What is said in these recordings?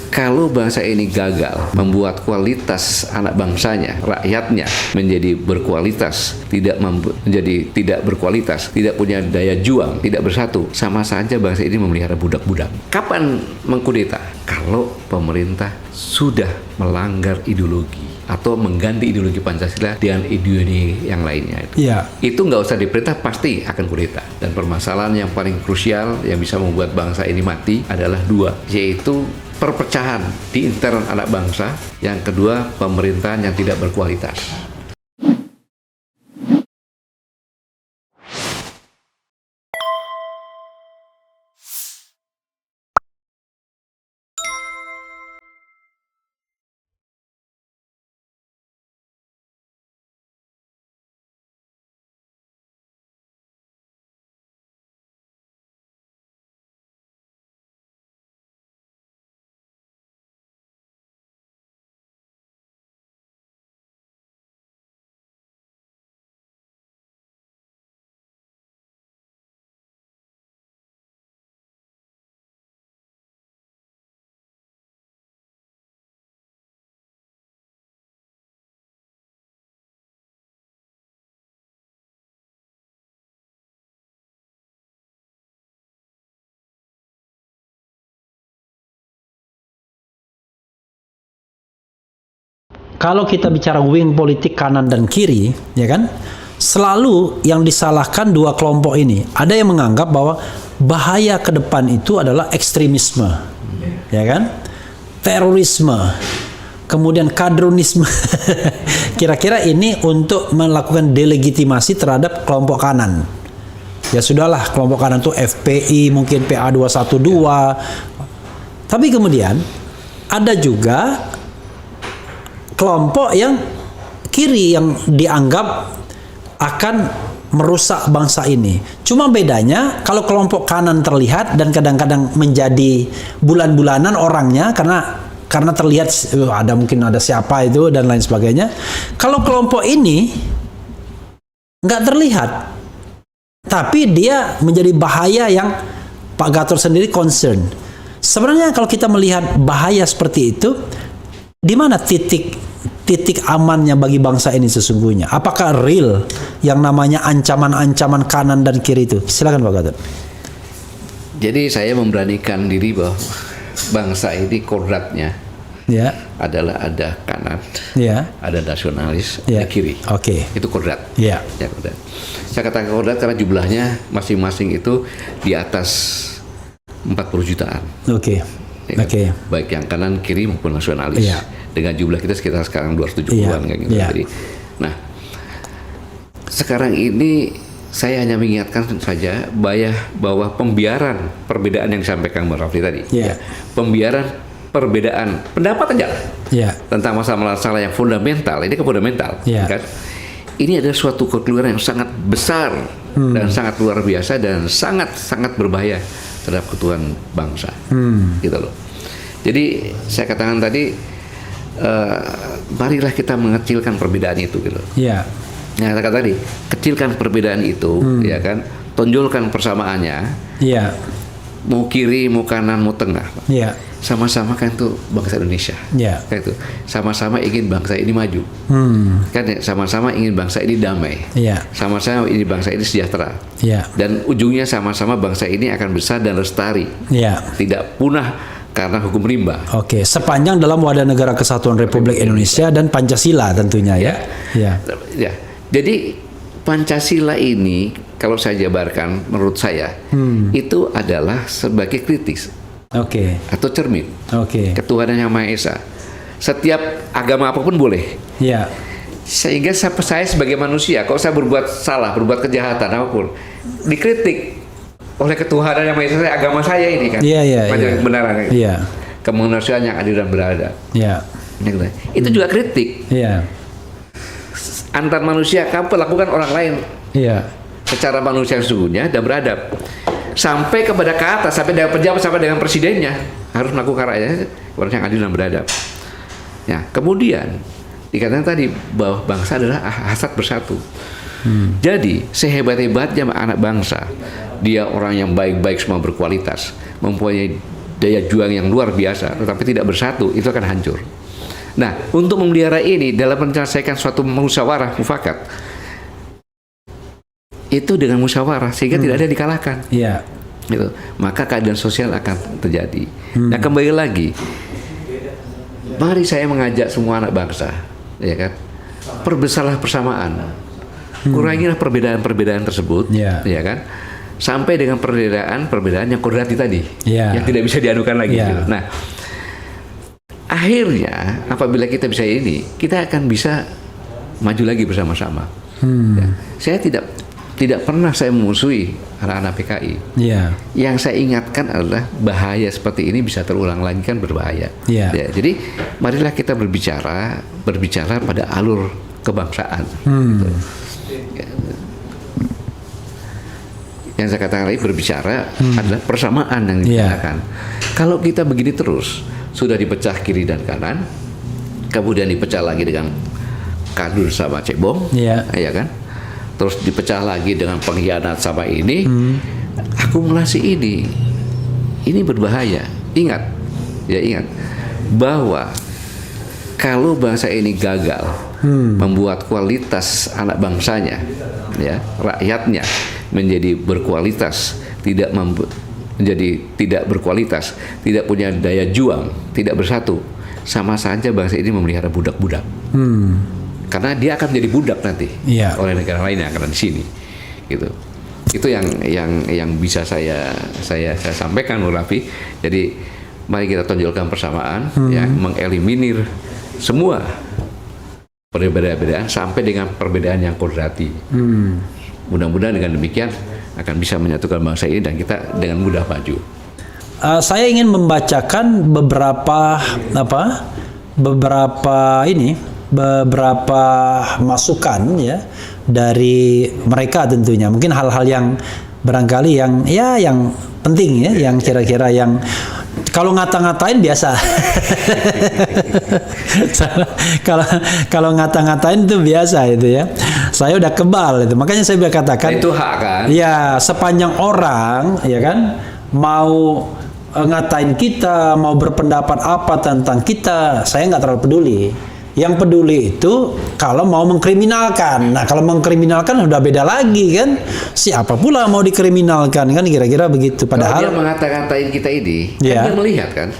Kalau bangsa ini gagal membuat kualitas anak bangsanya, rakyatnya menjadi berkualitas, menjadi tidak berkualitas, tidak punya daya juang, tidak bersatu, sama saja bangsa ini memelihara budak-budak. Kapan mengkudeta? Kalau pemerintah sudah melanggar ideologi atau mengganti ideologi Pancasila dengan ideologi yang lainnya. Itu nggak usah diperintah, pasti akan kudeta. Dan permasalahan yang paling krusial yang bisa membuat bangsa ini mati adalah dua, yaitu perpecahan di intern anak bangsa, yang kedua pemerintahan yang tidak berkualitas. Kalau kita bicara wing politik kanan dan kiri, ya kan, selalu yang disalahkan dua kelompok ini. Ada yang menganggap bahwa bahaya ke depan itu adalah ekstremisme, ya kan, terorisme, kemudian kadronisme. Kira-kira ini untuk melakukan delegitimasi terhadap kelompok kanan. Ya sudahlah, kelompok kanan itu FPI, mungkin PA212. Tapi kemudian ada juga kelompok yang kiri yang dianggap akan merusak bangsa ini. Cuma bedanya kalau kelompok kanan terlihat dan kadang-kadang menjadi bulan-bulanan orangnya karena terlihat mungkin ada siapa itu dan lain sebagainya. Kalau kelompok ini nggak terlihat, tapi dia menjadi bahaya yang Pak Gatot sendiri concern. Sebenarnya kalau kita melihat bahaya seperti itu, di mana titik amannya bagi bangsa ini sesungguhnya? Apakah real yang namanya ancaman-ancaman kanan dan kiri itu? Silakan Pak Gatot. Jadi saya memberanikan diri bahwa bangsa ini kodratnya adalah ada kanan, ada nasionalis, ada kiri. Itu kodrat. Ya, kodrat. Saya katakan kodrat karena jumlahnya masing-masing itu di atas 40 jutaan. Baik yang kanan, kiri maupun nasionalis. Dengan jumlah kita sekitar sekarang 270-an kayak gitu. Jadi, nah, sekarang ini saya hanya mengingatkan saja bahwa pembiaran perbedaan yang disampaikan Mbak Rafli tadi, pembiaran perbedaan pendapat aja tentang masalah-masalah yang fundamental, ini fundamental, kan? Ini adalah suatu kekeliruan yang sangat besar dan sangat luar biasa dan sangat berbahaya terhadap keutuhan bangsa, gitu loh. Jadi saya katakan tadi, marilah kita mengecilkan perbedaan itu, gitu. Nah, kata tadi, kecilkan perbedaan itu, ya kan, tonjolkan persamaannya. Mau kiri, mau kanan, mau tengah. Sama-sama kan itu bangsa Indonesia. Kayak itu. Sama-sama ingin bangsa ini maju. Kan ya, sama-sama ingin bangsa ini damai. Sama-sama ingin bangsa ini sejahtera. Dan ujungnya sama-sama bangsa ini akan besar dan lestari. Tidak punah karena hukum rimba. Sepanjang dalam wadah negara kesatuan Republik Indonesia dan Pancasila tentunya ya. Jadi Pancasila ini kalau saya jabarkan menurut saya itu adalah sebagai kritis. Atau cermin. Ketuhanan yang Maha Esa. Setiap agama apapun boleh. Sehingga saya sebagai manusia, kalau saya berbuat salah, berbuat kejahatan apapun, dikritik oleh ketuhanan yang Maha Esa, agama saya ini kan, kebenaran, kemanusiaan yang adil dan beradab. Itu juga kritik. Antar manusia kamu perlakukan orang lain secara manusia yang sesungguhnya dan beradab. Sampai kepada ke atas, sampai dengan pejabat, sampai dengan presidennya harus melakukan rakyatnya orang yang adil dan beradab. Kemudian dikatakan tadi bahwa bangsa adalah hasrat bersatu. Jadi sehebat-hebatnya anak bangsa, dia orang yang baik-baik semua berkualitas, mempunyai daya juang yang luar biasa, tetapi tidak bersatu, itu akan hancur. Nah, untuk memelihara ini dalam menyelesaikan suatu musyawarah mufakat, itu dengan musyawarah sehingga tidak ada yang dikalahkan. Iya. Gitu. Maka keadilan sosial akan terjadi. Nah, kembali lagi, mari saya mengajak semua anak bangsa, ya kan, perbesarlah persamaan, kurangilah perbedaan-perbedaan tersebut, ya kan, sampai dengan perbedaan yang kodrati tadi, yang tidak bisa diadukan lagi. Gitu. Nah, akhirnya apabila kita bisa ini, kita akan bisa maju lagi bersama-sama. Ya. Saya tidak pernah saya memusuhi anak-anak PKI. Yang saya ingatkan adalah bahaya seperti ini bisa terulang lagi, kan berbahaya. Ya, jadi marilah kita berbicara pada alur kebangsaan. Gitu. Yang saya katakan lagi, berbicara adalah persamaan yang dibicarakan. Kalau kita begini terus, sudah dipecah kiri dan kanan, kemudian dipecah lagi dengan kadur sama cebong, ya kan? Terus dipecah lagi dengan pengkhianat sama ini, akumulasi ini berbahaya. Ingat bahwa kalau bangsa ini gagal membuat kualitas anak bangsanya, ya, rakyatnya menjadi berkualitas, menjadi tidak berkualitas, tidak punya daya juang, tidak bersatu, sama saja bangsa ini memelihara budak-budak. Karena dia akan menjadi budak nanti oleh negara lain yang akan di sini, gitu. Itu yang bisa saya sampaikan, Nur Raffi. Jadi mari kita tonjolkan persamaan, ya, mengeliminir semua perbedaan-perbedaan sampai dengan perbedaan yang kodrati. Mudah-mudahan dengan demikian akan bisa menyatukan bangsa ini dan kita dengan mudah maju. Saya ingin membacakan beberapa masukan, ya, dari mereka tentunya. Mungkin hal-hal yang barangkali yang penting, ya, yang kira-kira yang kalau ngata-ngatain biasa. Kalau ngata-ngatain itu biasa itu, ya. Saya udah kebal itu. Makanya saya bilang katakan itu hak kan. Ya, sepanjang orang, ya kan, mau ngatain kita, mau berpendapat apa tentang kita, saya nggak terlalu peduli. Yang peduli itu kalau mau mengkriminalkan. Nah, kalau mengkriminalkan udah beda lagi, kan. Siapa pula mau dikriminalkan, kan, kira-kira begitu. Padahal kalau dia mengata-ngatain kita ini, kan dia melihat, kan.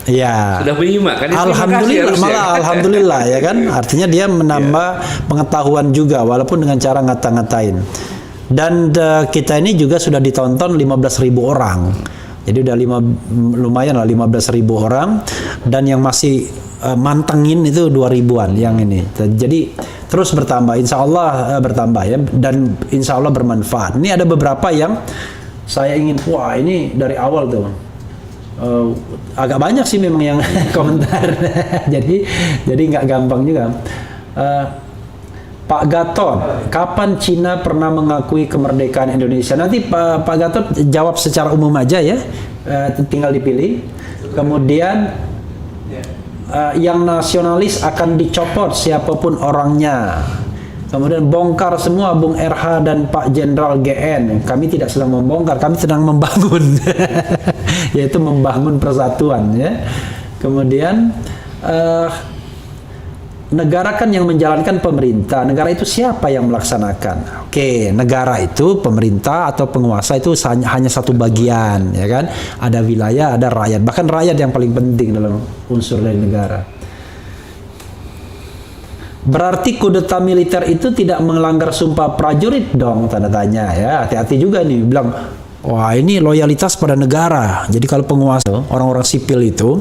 Sudah menyimak, kan. Alhamdulillah, malah alhamdulillah, ya kan. Artinya dia menambah pengetahuan juga walaupun dengan cara ngata-ngatain. Dan kita ini juga sudah ditonton 15.000 orang. Jadi udah lumayan lah 15.000 orang, dan yang masih mantengin itu 2.000-an yang ini. Jadi terus bertambah, insya Allah bertambah, ya, dan insya Allah bermanfaat. Ini ada beberapa yang saya ingin, wah ini dari awal tuh agak banyak sih memang yang komentar. jadi nggak gampang juga. Pak Gatot, kapan Cina pernah mengakui kemerdekaan Indonesia? Nanti Pak Gatot jawab secara umum aja, ya, tinggal dipilih. Kemudian yang nasionalis akan dicopot siapapun orangnya. Kemudian bongkar semua Bung RH dan Pak Jenderal GN. Kami tidak sedang membongkar, kami sedang membangun, yaitu membangun persatuan, ya. Kemudian negara kan yang menjalankan pemerintah. Negara itu siapa yang melaksanakan? Oke, negara itu pemerintah atau penguasa itu hanya satu bagian, ya kan? Ada wilayah, ada rakyat. Bahkan rakyat yang paling penting dalam unsur dari negara. Berarti kudeta militer itu tidak melanggar sumpah prajurit dong, tanda tanya, ya. Hati-hati juga nih, bilang, wah ini loyalitas pada negara. Jadi kalau penguasa, orang-orang sipil itu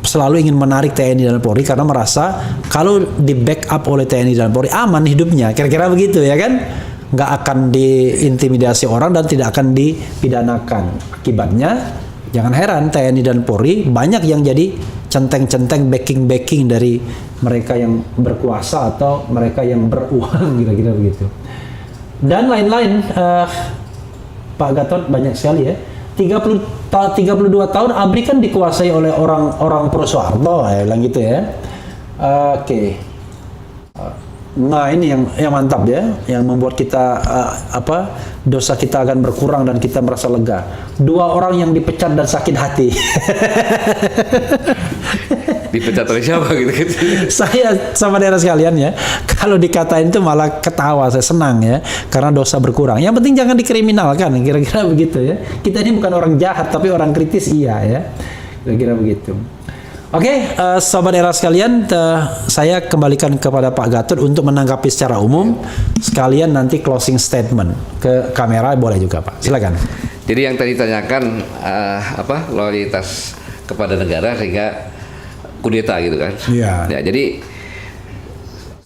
selalu ingin menarik TNI dan Polri karena merasa kalau di backup oleh TNI dan Polri aman hidupnya, kira-kira begitu, ya kan, nggak akan diintimidasi orang dan tidak akan dipidanakan. Akibatnya jangan heran TNI dan Polri banyak yang jadi centeng-centeng backing dari mereka yang berkuasa atau mereka yang beruang, kira-kira begitu. Dan lain-lain. Pak Gatot banyak sekali, ya. 32 tahun ABRI kan dikuasai oleh orang pro Soeharto, ya, bilang gitu, ya. Oke. Nah, ini yang mantap ya, yang membuat kita dosa kita akan berkurang dan kita merasa lega. 2 orang yang dipecat dan sakit hati. Dipecat oleh siapa gitu? Saya sama daerah sekalian ya, kalau dikatain itu malah ketawa, saya senang ya, karena dosa berkurang. Yang penting jangan dikriminalkan, kira-kira begitu ya. Kita ini bukan orang jahat, tapi orang kritis iya ya, kira-kira begitu. Oke, sobat era sekalian, saya kembalikan kepada Pak Gatot untuk menanggapi secara umum. Sekalian nanti closing statement ke kamera boleh juga Pak. Silakan. Jadi yang tadi tanyakan loyalitas kepada negara sehingga kudeta gitu kan? Iya. Ya, jadi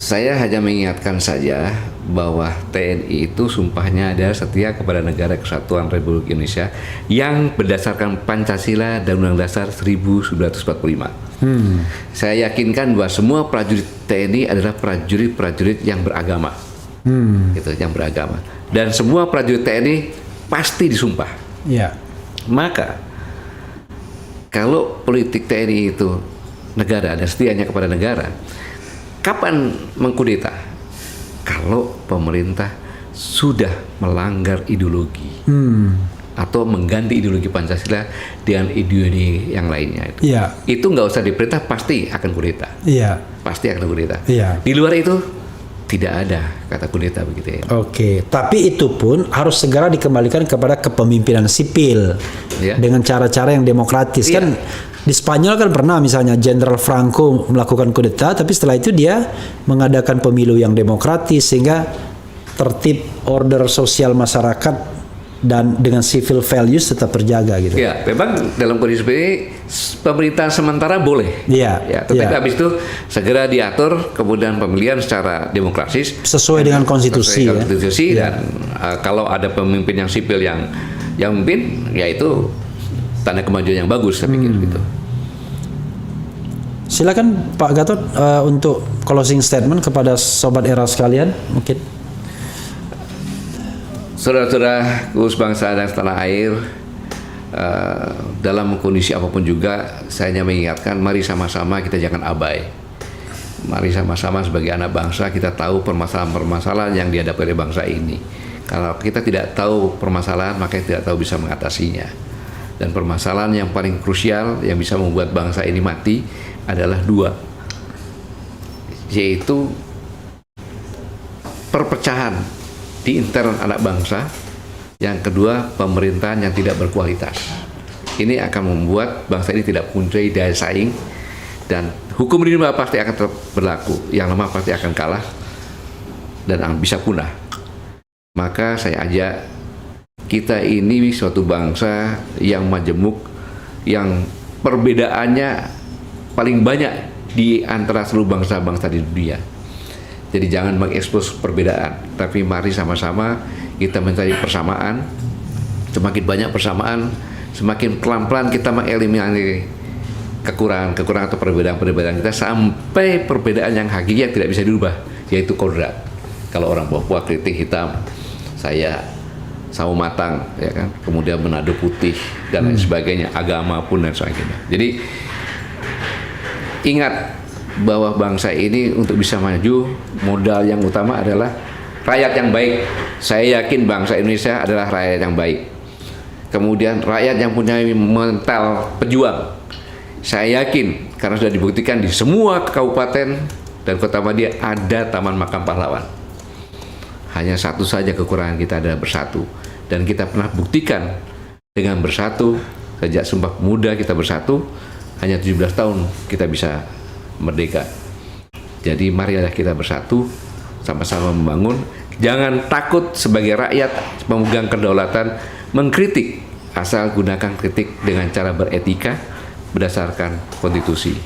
saya hanya mengingatkan saja bahwa TNI itu sumpahnya adalah setia kepada negara kesatuan Republik Indonesia yang berdasarkan Pancasila dan Undang-Undang Dasar 1945. Saya yakinkan bahwa semua prajurit TNI adalah prajurit-prajurit yang beragama, gitu, yang beragama. Dan semua prajurit TNI pasti disumpah. Yeah. Maka kalau politik TNI itu negara dan setianya kepada negara, kapan mengkudeta? Kalau pemerintah sudah melanggar ideologi atau mengganti ideologi Pancasila dengan ideologi yang lainnya itu. Yeah. Itu nggak usah diperintah, pasti akan kudeta. Yeah. Pasti akan kudeta. Yeah. Di luar itu tidak ada kata kudeta begitu ya. Oke, tapi itu pun harus segera dikembalikan kepada kepemimpinan sipil dengan cara-cara yang demokratis kan. Di Spanyol kan pernah misalnya Jenderal Franco melakukan kudeta, tapi setelah itu dia mengadakan pemilu yang demokratis sehingga tertib order sosial masyarakat dan dengan civil values tetap terjaga gitu. Ya, memang dalam kondisi seperti ini pemerintah sementara boleh. Iya. Ya, tetapi habis itu segera diatur kemudian pemilihan secara demokratis sesuai dengan konstitusi. Dan kalau ada pemimpin yang sipil yang memimpin, ya itu tanda kemajuan yang bagus saya pikir gitu. Silakan Pak Gatot untuk closing statement kepada sobat era sekalian mungkin. Saudara-saudaraku sebangsa dan setanah air, dalam kondisi apapun juga saya hanya mengingatkan, mari sama-sama kita jangan abai. Mari sama-sama sebagai anak bangsa kita tahu permasalahan-permasalahan yang dihadapi oleh bangsa ini. Kalau kita tidak tahu permasalahan, maka kita tidak tahu bisa mengatasinya. Dan permasalahan yang paling krusial yang bisa membuat bangsa ini mati adalah 2, yaitu perpecahan di intern anak bangsa, yang kedua pemerintahan yang tidak berkualitas. Ini akan membuat bangsa ini tidak mempunyai daya saing, dan hukum rimba pasti akan tetap berlaku, yang lemah pasti akan kalah dan bisa punah. Maka saya ajak, kita ini suatu bangsa yang majemuk, yang perbedaannya paling banyak di antara seluruh bangsa-bangsa di dunia. Jadi jangan mengekspos perbedaan, tapi mari sama-sama kita mencari persamaan. Semakin banyak persamaan, semakin pelan-pelan kita mengeliminasi kekurangan atau perbedaan-perbedaan kita sampai perbedaan yang hakiki yang tidak bisa dirubah, yaitu kodrat. Kalau orang Papua keriting hitam, saya sawo matang, ya kan, kemudian Manado putih dan lain sebagainya, agama pun dan sebagainya. Jadi ingat bahwa bangsa ini untuk bisa maju, modal yang utama adalah rakyat yang baik. Saya yakin bangsa Indonesia adalah rakyat yang baik. Kemudian rakyat yang punya mental pejuang. Saya yakin karena sudah dibuktikan di semua kabupaten dan kota Madia ada Taman Makam Pahlawan. Hanya satu saja kekurangan kita adalah bersatu. Dan kita pernah buktikan dengan bersatu, sejak Sumpah Pemuda kita bersatu, hanya 17 tahun kita bisa merdeka. Jadi marilah kita bersatu, sama-sama membangun. Jangan takut sebagai rakyat pemegang kedaulatan mengkritik, asal gunakan kritik dengan cara beretika berdasarkan konstitusi.